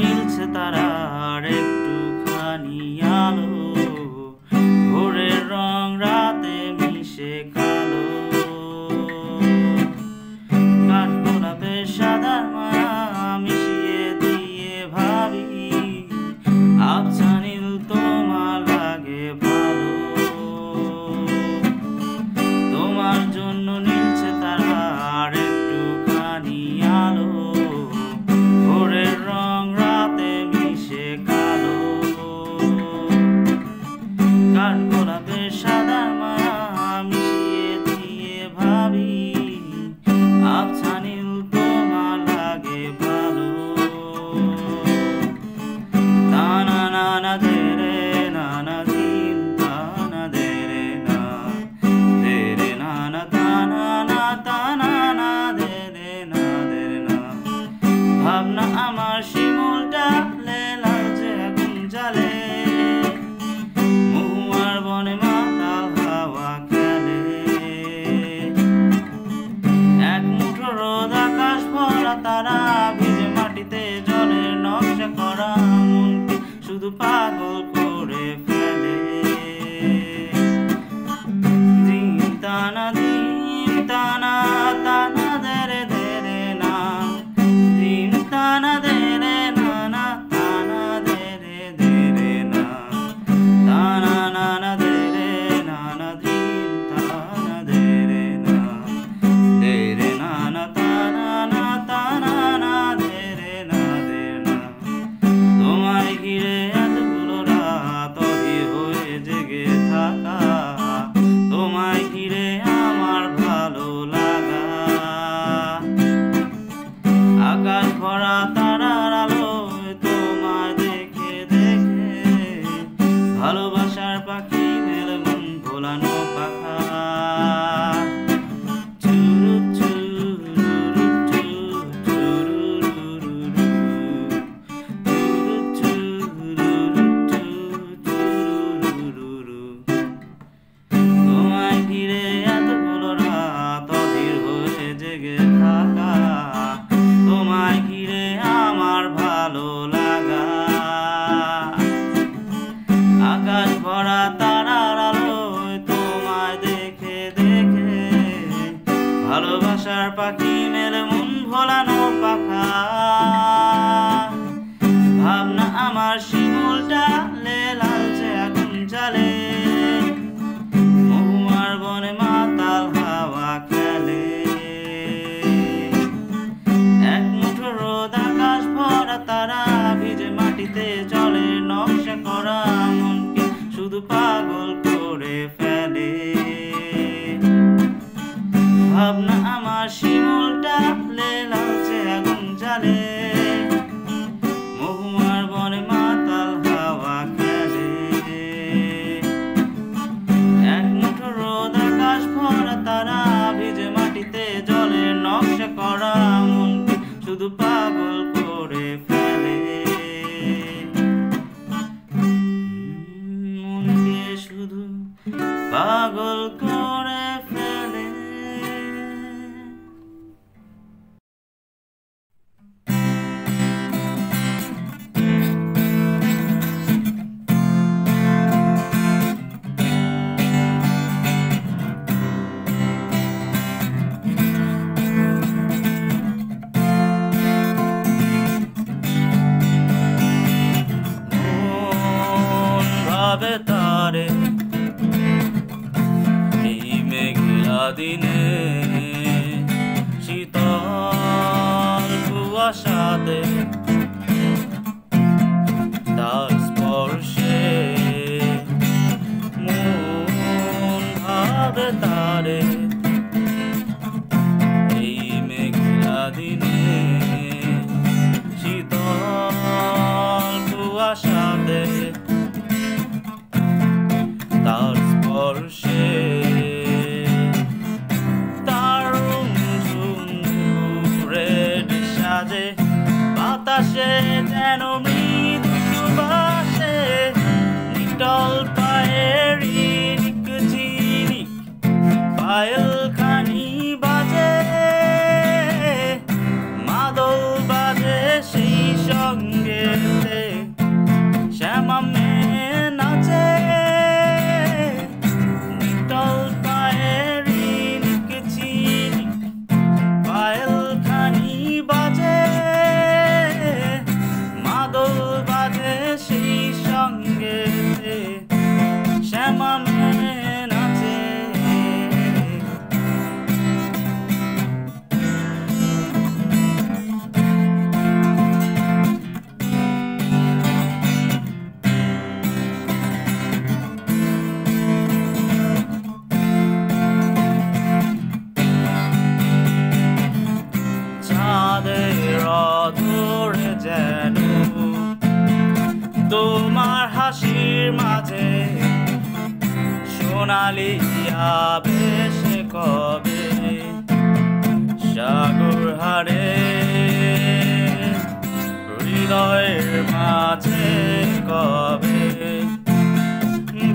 নীলছে তারার একটুখানি আলো, ভোরের রং রাতে মিশে কালো। কাঠগোলাপের সাদার মায়া মিশিয়ে দিয়ে ভাবি, আবছা নীল তোমার লাগে ভালো। তোমার জন্য নীলছে তারার একটুখানি আলো, ভোরের রং রাতে মিশে কালো। কাঠগোলাপের সাদার মায়া মিশিয়ে দিয়ে ভাবি, আবছা নীল তোমার লাগে ভালো। তানা নানা দেরে নানা দিন তানা দেরে না দেরে নানা তানা না তানা না দেরে না দেরে না। ভাবনা আমার শিমুলটা লালচে আগুন জ্বালে, মহুয়ার বনে মাতাল হাওয়া খেলে। এক মুঠো রোদ আকাশ ভরা তারা, ভিজে মাটিতে জলের নকশা করা, মনকে শুধু পাগল করে ফেলে। দিন তানা তানা দেরে দেরে না, দিন তানা দেরে নানা তানা দেরে দেরে না। তানা নানা দেরে নানা দিন তানা দেরে না দেরে নানা তানা না তানা না দেরে না দেরে না। তোমায় ঘিরে এতগুলো রাত অধীর হয়ে জেগে থাকা, তোমায় ঘিরে আমার ভালো লাগা। আকাশ ভরা তারার আলোয় তোমায় দেখে দেখে, ভালোবাসার পাখি মেলে মন ভোলানো পাখা। চুরু চুরু চুরু চুরু চুরু। তোমায় ঘিরে এতগুলো রাত অধীর হয়ে জেগে থাকা, তোমায় ঘিরে আমার ভালো লাগা। আকাশ ভরা তারার আলোয় তোমায় দেখে দেখে, ভালোবাসার পাখি মেলে মন ভোলানো পাখা। ভাবনা আমার শিমুলটা লালচে আগুন জ্বালে, মহুয়ার বনে মাতাল হাওয়া খেলে। এক মুঠো রোদ আকাশ ভরা তারা, ভিজে মাটিতে জলের নকশা করা, মনকে শুধু পাগল করে ফেলে। ভাবনা আমার শিমুলটা লালচে আগুন জ্বালে, মহুয়ার বনে মাতাল হাওয়া খেলে। এক মুঠো রোদ আকাশ ভরা তারা, ভিজে মাটিতে জলের নকশা করা, মনকে শুধু পাগল করে ফেলে। মনকে শুধু পাগল করে ফেলে। ভাবে তারে এই মেঘলা দিনে, শীতল কুয়াশাতে তার স্পর্শে মন ভাবে তারে এই মেঘলা দিনে, শীতল কুয়াশাতে তার স্পর্শে। তার ঝুমঝুরে সাজে সোনালি আবেশে কবে সাগর হারে হৃদয়ের মাঝে কবে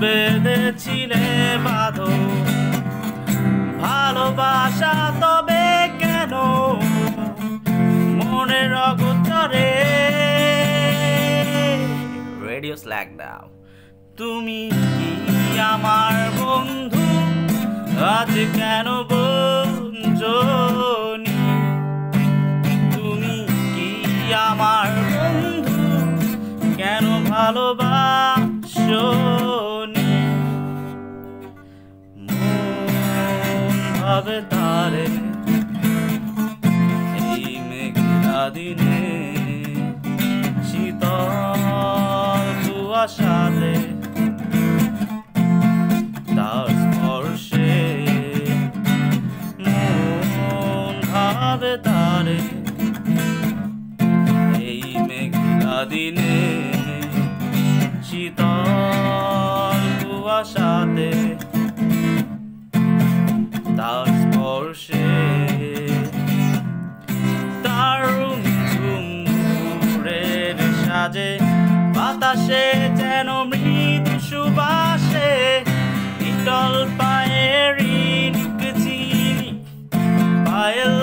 বেঁধেছিলে বাঁধন ভালোবাসা তবে কেন মনের অগোচরে রেডিও স্ল্যাগ দাও তুমি কি আমার বন্ধু আজ কেন বঞ্জনি তুমি কি আমার বন্ধু কেন ভালোবাসনি মন ভাবে তারে এই মেঘলা দিনে শীতল কুয়াশাতে তার স্পর্শে মন ভাবে তারে এই মেঘলা দিনে শীতল কুয়াশাতে তার স্পর্শে তার ঝুমুরের সাজে বাতাসে যেন মৃদু সুবাসে ইটল পায়ের ঝিলিক পায়েল